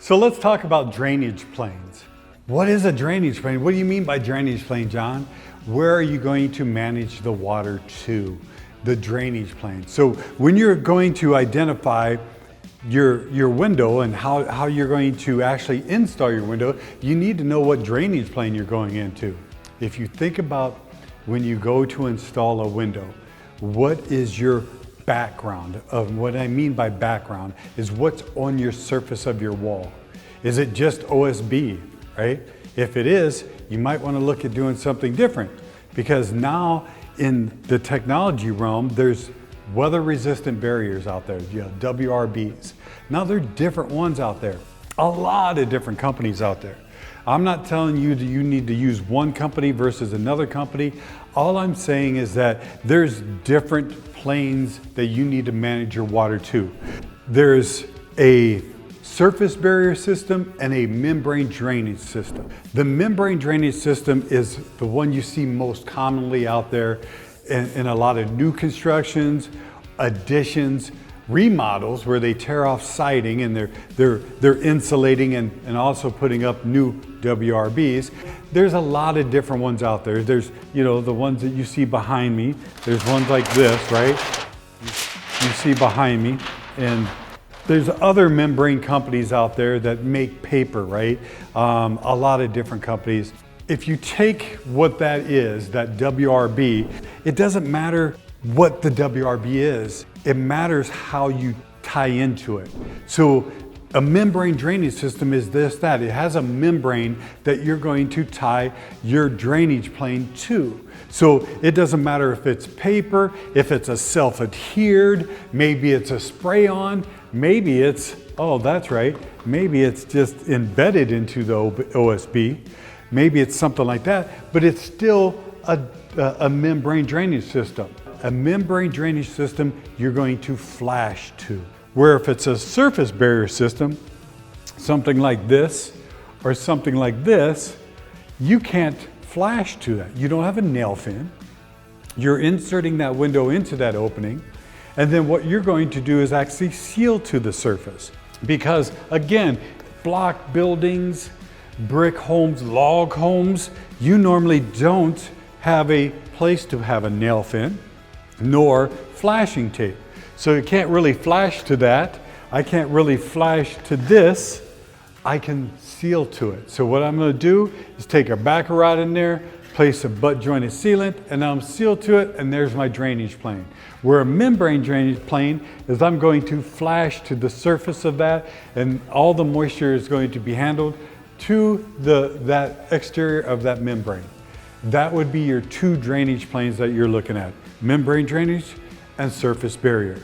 So let's talk about drainage planes. What is a drainage plane? What do you mean by drainage plane, John? Where are you going to manage the water to? The drainage plane. So when you're going to identify your window and how you're going to actually install your window, you need to know what drainage plane you're going into. If you think about when you go to install a window, what is your background? Of what I mean by background is what's on your surface of your wall. Is it just OSB, right? If it is, you might want to look at doing something different, because now in the technology realm, there's weather-resistant barriers out there, WRBs. Now there are different ones out there, a lot of different companies out there. I'm not telling you that you need to use one company versus another company. All I'm saying is that there's different planes that you need to manage your water to. There's a surface barrier system and a membrane drainage system. The membrane drainage system is the one you see most commonly out there in a lot of new constructions, additions, remodels where they tear off siding and they're insulating and also putting up new WRBs. There's a lot of different ones out there. There's, the ones that you see behind me. There's ones like this, right? You see behind me. And there's other membrane companies out there that make paper, right? A lot of different companies. If you take what that is, that WRB, it doesn't matter what the WRB is. It matters how you tie into it. So a membrane drainage system is that. It has a membrane that you're going to tie your drainage plane to. So it doesn't matter if it's paper, if it's a self-adhered, maybe it's a spray-on, maybe it's, oh, that's right, maybe it's just embedded into the OSB, maybe it's something like that, but it's still a membrane drainage system. A membrane drainage system you're going to flash to. Where if it's a surface barrier system, something like this or something like this, you can't flash to that. You don't have a nail fin. You're inserting that window into that opening, and then what you're going to do is actually seal to the surface. Because again, block buildings, brick homes, log homes, you normally don't have a place to have a nail fin nor flashing tape. So you can't really flash to that. I can't really flash to this. I can seal to it. So what I'm going to do is take a backer rod in there, place a butt jointed sealant, and I'm sealed to it, and there's my drainage plane. Where a membrane drainage plane is I'm going to flash to the surface of that, and all the moisture is going to be handled to that exterior of that membrane. That would be your two drainage planes that you're looking at: membrane drainage and surface barrier.